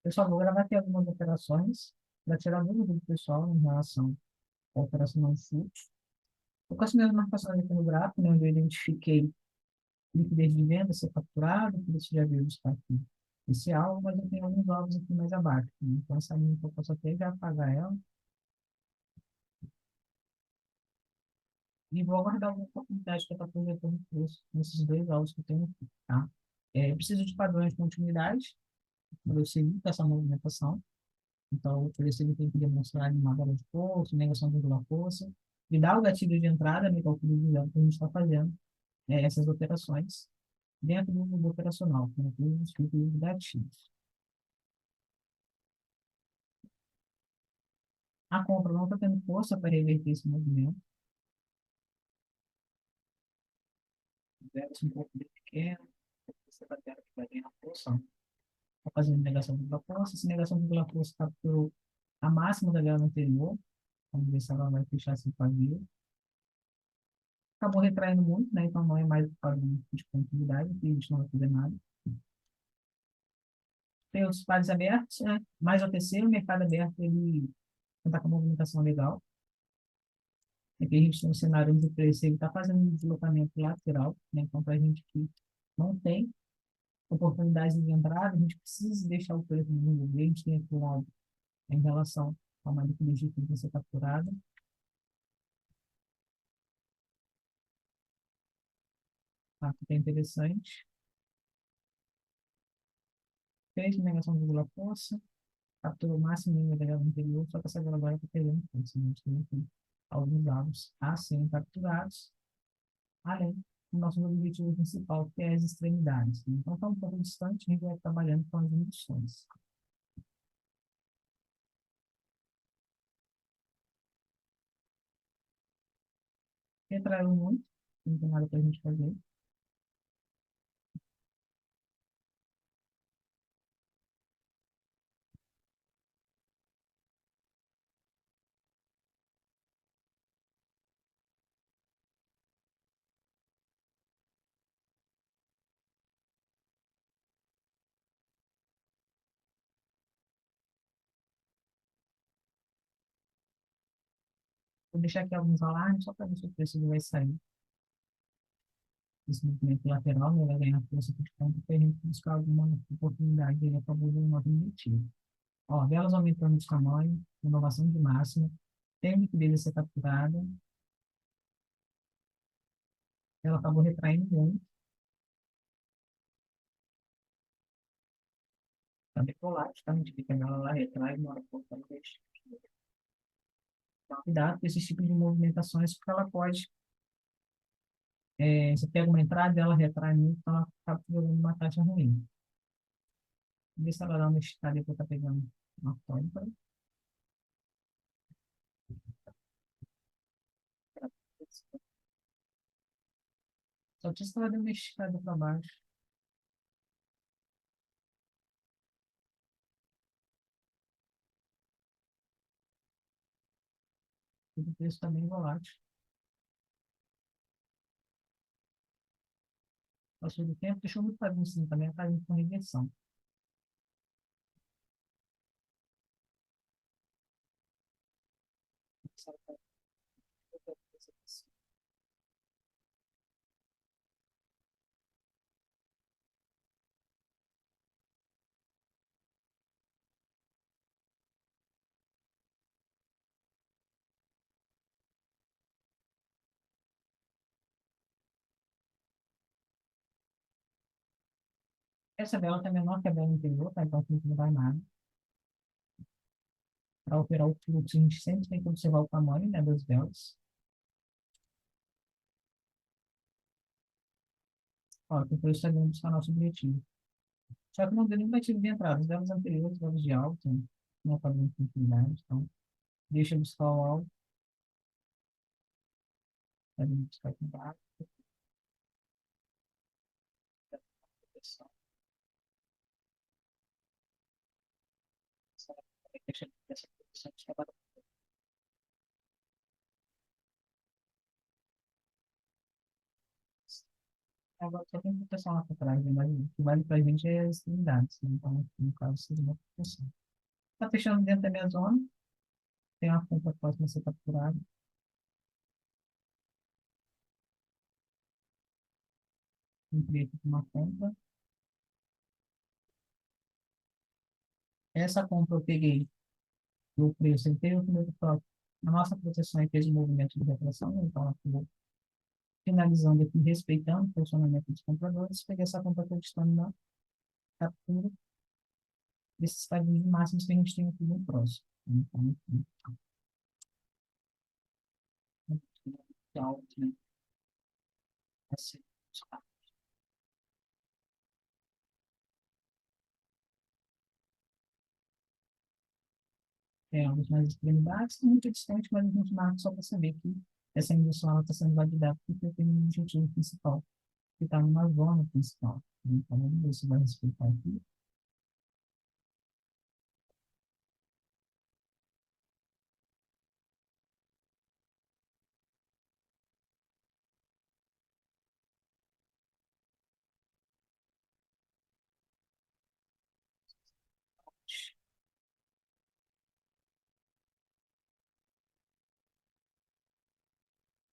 Eu só vou gravar aqui algumas operações para tirar dúvida do pessoal em relação à operação não fluxo. Eu com as minhas marcações aqui no gráfico, né, onde eu identifiquei liquidez de venda ser capturado, que você já viu está aqui esse alvo, mas eu tenho alguns alvos aqui mais abaixo, né? Então essa linha que eu posso até já apagar ela e vou aguardar alguma oportunidade que eu estou projetando o preço nesses dois alvos que eu tenho aqui, tá? Preciso de padrões de continuidade para eu seguir com essa movimentação. Então, o oferecido tem que demonstrar uma barra de força, negação de força, e dar o gatilho de entrada, né, que é o que a gente está fazendo, essas operações, dentro do operacional, com os tipos de gatilhos. A compra não está tendo força para reverter esse movimento, deve-se um pouco bem pequeno, você está tendo que vai ganhar força, está fazendo negação de força, essa negação de força capturou a máxima da vela anterior, vamos ver se ela vai fechar esse quadril. Acabou retraindo muito, né? Então não é mais o padrão de continuidade, que a gente não vai fazer nada. Tem os pares abertos, né? Mais OTC, o mercado aberto, ele está com uma movimentação legal. Aqui a gente tem um cenário onde o preço está fazendo um deslocamento lateral, né? Então, para a gente que não tem oportunidade de entrada, a gente precisa deixar o preço desenvolver, a gente tem aqui um alvo em relação a uma liquidez que tem que ser capturada. Tá? Que é interessante. Fez negação de força, capturou o máximo nível da vela anterior, só que essa vela agora está perdendo força. Né? A gente tem aqui alguns dados a serem capturados, além do nosso objetivo principal, que é as extremidades. Então, está um pouco distante, a gente vai trabalhando com as limitações. Retraíram muito, não tem nada para a gente fazer. Vou deixar aqui alguns alarmes, só para ver se o preço vai sair. Esse movimento lateral, né, vai ganhar força de ponta para a gente buscar alguma oportunidade aí a favor do novo objetivo. Ó, velas aumentando de tamanho, renovação de máxima, tem liquidez a ser capturada, ela acabou retraindo muito, tá decolado, tá? A gente fica nela lá, retrai, uma hora pouco, ela deixa. Então, cuidado com esse tipo de movimentações, porque ela pode, você pega uma entrada, ela retrai muito, então ela acaba jogando uma taxa ruim. Vamos ver se ela dá uma esticada depois tá pegando uma tônica. Só que se ela deu uma esticada para baixo, o preço está bem volátil. Passou do tempo, deixou muito para cima também, está indo com reversão. Essa vela está menor que a vela anterior, tá? Então não vai nada. Para operar o fluxo, a gente sempre tem que observar o tamanho, né, das velas. Ó, que o preço está dentro buscar nosso objetivo. Só que não deu nenhum gatilho de entrada. As velas anteriores, velas de alta, não fazem continuidade. Então, deixa eu buscar o alvo, para buscar aqui embaixo. Deixa essa posição de trabalho. Agora só tem proteção lá para trás, né? Mas o que vale para a gente é as extremidades, né? Então, no caso, seria uma proteção. Está fechando dentro da minha zona, tem uma conta próxima a ser capturada, entrei aqui com uma conta. Essa compra eu peguei o preço, ele teve o primeiro toque. A nossa proteção fez o movimento de retração, né? Então, ela acabou finalizando aqui, respeitando o funcionamento dos compradores. Peguei essa compra acreditando na captura desses estadios máximos que a gente tem aqui no próximo. Então, aqui, alto, né? Assim, é, algumas extremidades, muito distante, mas a gente marca só para saber que essa indução está sendo validada porque tem um objetivo principal, que está numa zona principal. Então, vamos ver se vai respeitar aqui.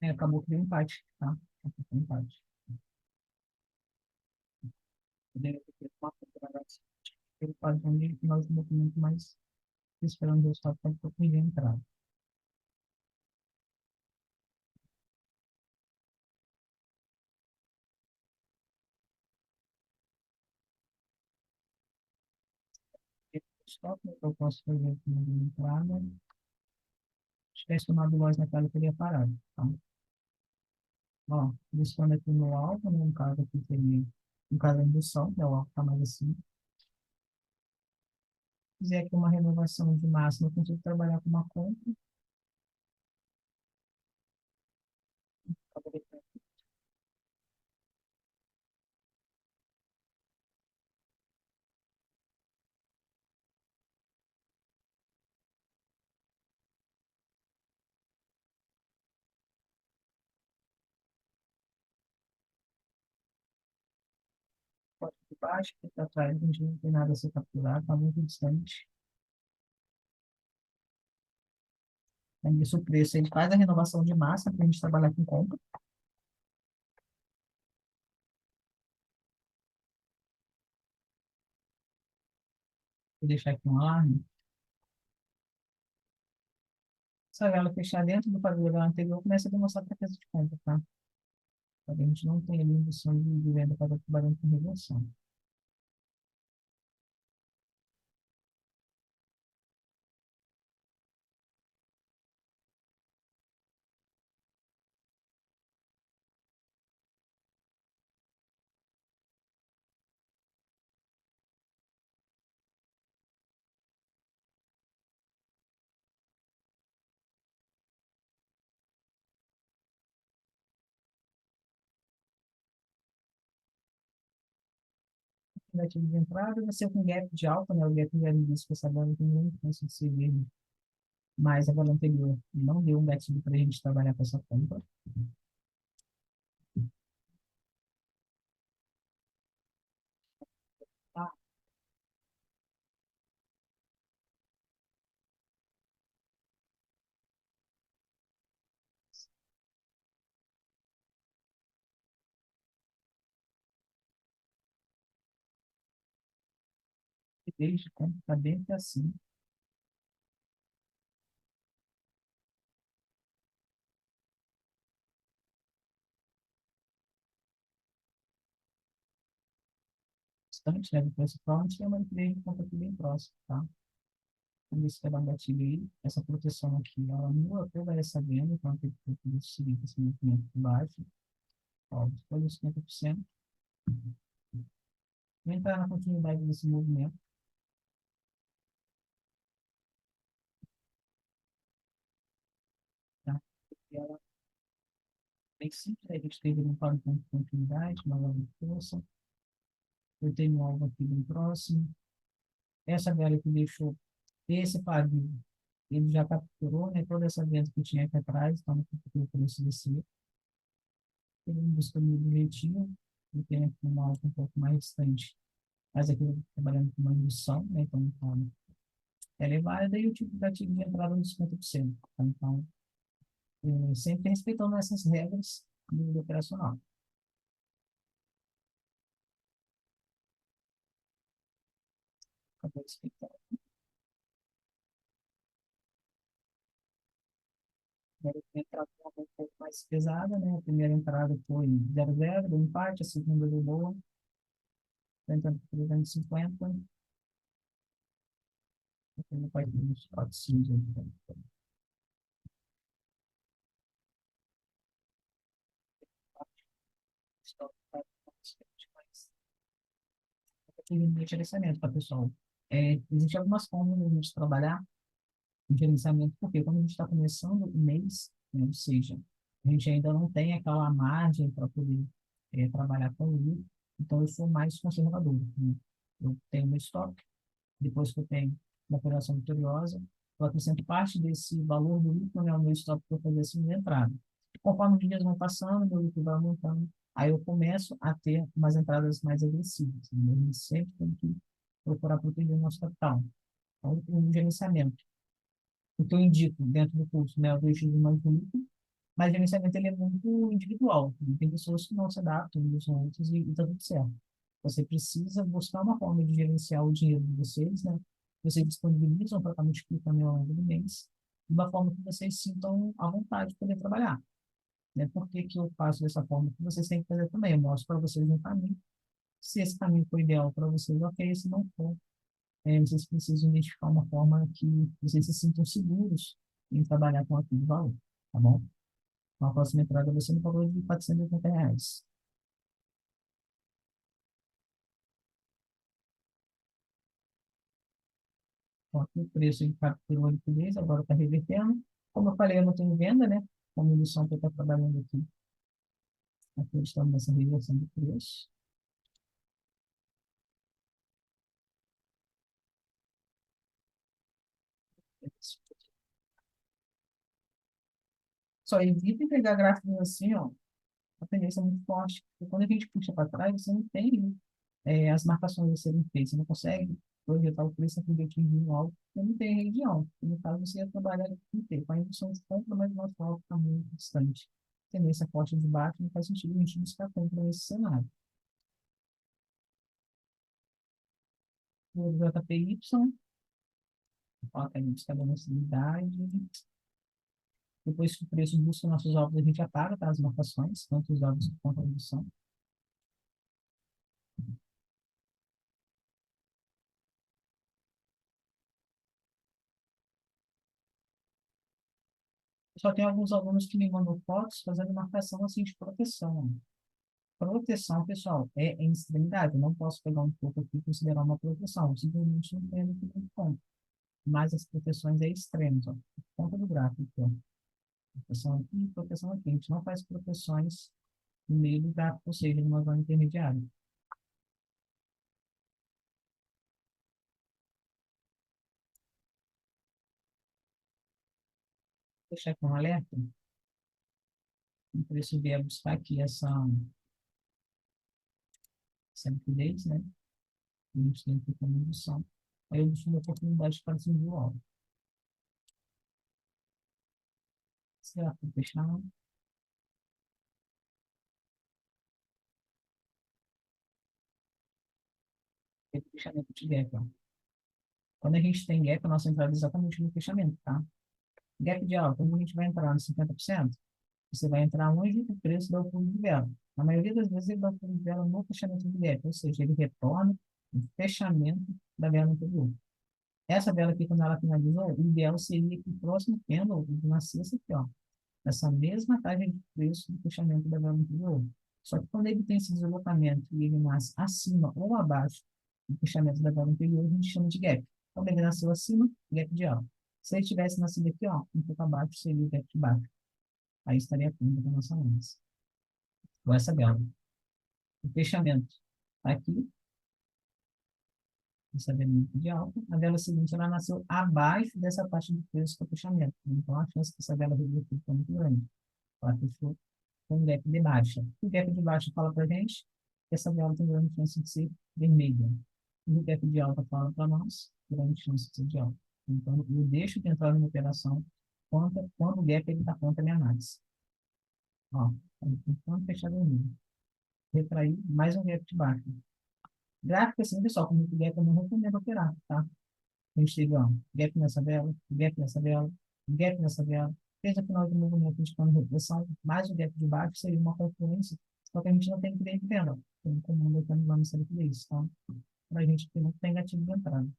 É, acabou que deu empate, tá? Acabou que deu empate. Poderia ter feito uma temporada pelo padrão de final de movimento, mas esperando o resultado para que entrar. Stop, né, que eu posso fazer aqui na entrada. Se tivesse tomado voz na cara, eu teria parado. Tá? Ó, buscando aqui no alto, né, no caso aqui seria, no caso a indução, que é o alto está mais assim. Se fizer aqui uma renovação de máxima, eu consigo trabalhar com uma compra. Pode ir baixo, porque atrás a gente não tem nada a ser capturado, está muito distante. Aí, isso, o preço, ele faz a renovação de massa para a gente trabalhar com compra. Vou deixar aqui um alarme. Se a vela fechar dentro do padrão anterior, começa a demonstrar fraqueza de compra, tá? A gente não tem ali indução de venda para trabalhando com reversão. Negativo de entrada vai ser com gap de alta, né? O gap já disse que essa bola tem muito chance de ser verde, mas a bola anterior não deu um gatilho para a gente trabalhar com essa compra. Tá? E desde compra está bem que assim. Bastante, né? Depois se forma, tinha uma empresa de compra aqui bem próximo, tá? Vamos ver se vai dar um gatilho aí. Essa proteção aqui, ela anula toda essa venda, então tem que seguir esse movimento por baixo. Ó, escolha os 50%. Vou entrar na continuidade desse movimento, tá? E ela é bem simples, a gente teve um padrão de continuidade, uma nova força. Eu tenho um alvo aqui bem próximo. Essa vela que deixou esse pavio, ele já capturou, né, toda essa venda que tinha aqui atrás, então não capturou por esse descer. Ele busca o objetivo. e tem aqui uma alta um pouco mais distante. Mas aqui eu tô trabalhando com uma indução, né? Então, ela é válida e o tipo de gatilho de entrada nos 50%. Então, sempre respeitando essas regras do operacional. Acabou de explicar. Agora, a entrada foi um pouco mais pesada, né? A primeira entrada foi 0-0, deu empate, a segunda deu boa, tentando 350, não vai ter uns 400. Aquele gerenciamento, tá, pessoal? Existem algumas formas de a gente trabalhar em gerenciamento, porque quando a gente está começando o mês, né, ou seja, a gente ainda não tem aquela margem para poder trabalhar com ele, então eu sou mais conservador, né? Eu tenho meu estoque, depois que eu tenho uma operação vitoriosa, eu acrescento parte desse valor do lucro, né, ao meu estoque para fazer assim de entrada. Conforme os dias vão passando, meu lucro vai aumentando, aí eu começo a ter umas entradas mais agressivas, né? A gente sempre tem que procurar proteger o nosso capital. Então, o gerenciamento. O que eu indico dentro do curso, né, eu deixo de mais único, mas o gerenciamento ele é muito individual. Tem pessoas que não se adaptam uns aos outros e está tudo certo. Você precisa buscar uma forma de gerenciar o dinheiro de vocês, né? Vocês disponibilizam para estar multiplicando ao longo do mês, de uma forma que vocês sintam à vontade de poder trabalhar. Né? Por que que eu faço dessa forma? Que vocês têm que fazer também. Eu mostro para vocês um caminho. Se esse caminho for ideal para vocês, ok. Se não for, vocês precisam identificar uma forma que vocês se sintam seguros em trabalhar com aquele valor, tá bom? Então, a próxima entrada vai ser no valor de R$ 480. Então, aqui o preço ele capturou a liquidez, agora está revertendo. Como eu falei, eu não tenho venda, né? Como indução que eu estou trabalhando aqui, aqui estamos nessa reversão de preço. Só evita pegar gráficos assim, ó, a tendência é muito forte, porque quando a gente puxa para trás, você não tem as marcações a serem feitas, você não consegue projetar o preço aqui de alto, porque não tem região. E, no caso, você ia trabalhar inteiro, com a indução de compra, mas o nosso alto está muito distante. Tendência forte de baixo, não faz sentido a gente buscar compra nesse cenário. O JPY, coloca ali buscar velocidade. Depois que o preço busca nossos alvos, a gente apaga, tá, as marcações, tanto os alvos quanto a indução. Só tem alguns alunos que me mandam fotos fazendo marcação assim de proteção. Proteção, pessoal, é em extremidade. Eu não posso pegar um pouco aqui e considerar uma proteção. Eu simplesmente não tenho que tem como. Mas as proteções é extremas, ó. Ponta do gráfico, aqui, ó. Proteção aqui, proteção aqui. A gente não faz proteções no meio do gráfico, ou seja, numa zona intermediária. Vou deixar aqui um alerta. O preço vier buscar aqui essa liquidez, né? A gente tem que ter uma indução. Aí eu busco uma oportunidade para se enviar. Certo, fechar. Fechamento de gap, ó. Quando a gente tem gap, a nossa entrada é exatamente no fechamento, tá? Gap de alta, quando a gente vai entrar no 50%, você vai entrar onde o preço dá o fundo de vela. Na maioria das vezes, ele dá o fundo de vela no fechamento do gap, ou seja, ele retorna o fechamento da vela anterior. Essa vela aqui, quando ela finalizou, o ideal seria que o próximo candle nascesse aqui, ó, essa mesma taxa de preço do fechamento da vela anterior. Só que quando ele tem esse deslocamento e ele nasce acima ou abaixo do fechamento da vela anterior, a gente chama de gap. Quando ele nasceu acima, gap de alta. Se ele tivesse nascido aqui, ó, um pouco abaixo, seria o gap de baixo. Aí estaria fundo da nossa análise. Com essa vela. O fechamento tá aqui, essa vela de alta. A vela seguinte, ela nasceu abaixo dessa taxa de preço do fechamento. Então, a chance que essa vela reverter é muito grande. Ela fechou com um gap de baixa. O gap de baixa fala para a gente essa vela tem grande chance de ser vermelha. E o gap de alta fala para nós, grande chance de ser de alta. Então, eu deixo de entrar numa operação quando o gap está contra a minha análise. Ó, então, fechar vermelho. Retrair mais um gap de baixo. Gráfico, assim, pessoal, com muito gap, eu não recomendo operar, tá? A gente teve, ó, gap nessa vela, gap nessa vela, gap nessa vela. Fez a final do movimento indicando repressão, mais o gap de baixo seria uma confluência, só que a gente não tem que ver de venda. Tem um comando aqui no nome liquidez, então, para a gente ter muito negativo de entrada.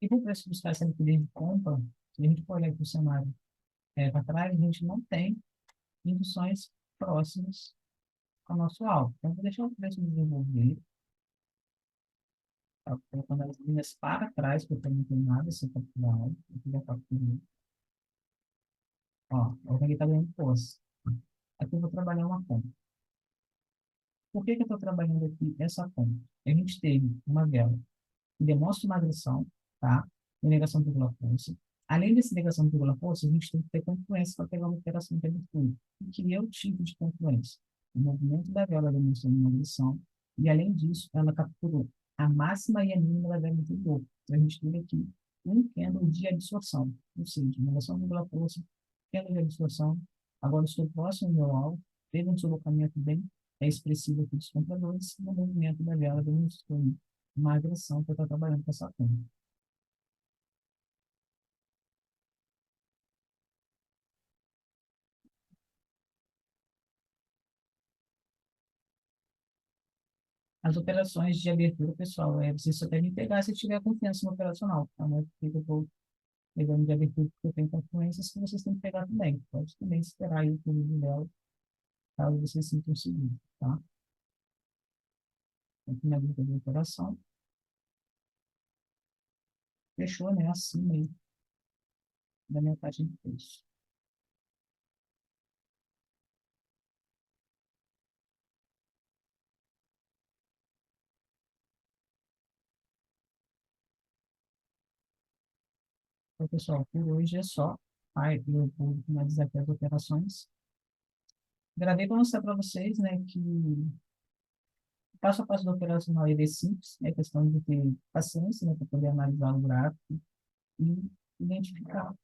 E para o preço buscar essa liquidez de compra, se a gente for olhar aqui o cenário para trás, a gente não tem induções próximas ao nosso alvo. Então, vou deixar o preço desenvolver, tá? Colocando as linhas para trás, porque eu não tenho nada esse capturado. Aqui já capturei. Ó, o que está ganhando força. Aqui eu vou trabalhar uma conta. Por que que eu estou trabalhando aqui essa conta? A gente teve uma vela que demonstra uma agressão, tá? E negação de força. Além dessa negação de força, a gente tem que ter confluência para pegar uma operação de abertura. O que é o tipo de confluência? O movimento da vela demonstrando uma agressão, e além disso, ela capturou a máxima e a mínima da vela anterior. Então, a gente teve aqui um candle de absorção, ou seja, negação de força, candle de absorção. Agora estou próximo ao meu alvo, teve um deslocamento bem expressivo aqui dos compradores, e o movimento da vela demonstrando uma agressão que eu estou trabalhando com essa conta. As operações de abertura, pessoal, você só deve pegar se tiver confiança no operacional, tá? Não é porque eu estou pegando de abertura porque eu tenho confiança, que vocês têm que pegar também. Pode também esperar aí o período dela, caso vocês sintam seguido, tá? Aqui na grupo de operação, fechou, né? Acima aí da minha taxa de preço. Então, pessoal, por hoje é só. Aí eu vou finalizar aqui as operações. Gravei para mostrar para vocês, né, que passo a passo do operacional ele é simples, é questão de ter paciência, né, para poder analisar o gráfico e identificar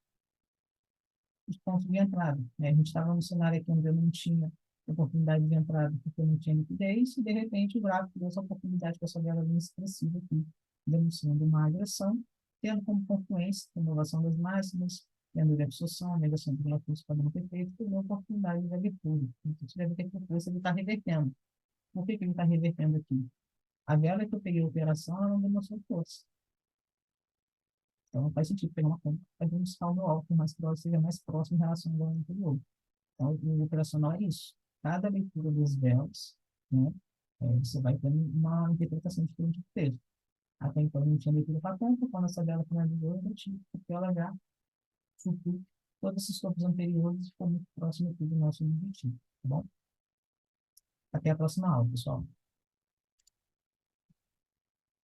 os pontos de entrada, né? A gente estava num cenário aqui onde eu não tinha oportunidade de entrada porque eu não tinha liquidez, e de repente o gráfico deu essa oportunidade com essa vela bem expressiva aqui, demonstrando uma agressão, tendo como confluência a renovação das máximas, tendo de absorção, a negação do relatório padrão perfeito, tendo uma oportunidade de abertura. Então, você deve ter que força, ele está revertendo. Por que, que ele está revertendo aqui? A vela que eu peguei a operação, ela não demonstrou força. Então, não faz sentido pegar uma conta para buscar o meu alvo, por mais que ela seja mais próximo em relação ao ano anterior. Então, o operacional é isso. Cada leitura dos velas, né, você vai ter uma interpretação diferente do texto. Até então, não tinha leitura para conta, quando essa vela finalizou, eu tive, porque ela já supriu todos esses topos anteriores e ficou muito próximo aqui do nosso objetivo. Tá bom? Até a próxima aula, pessoal.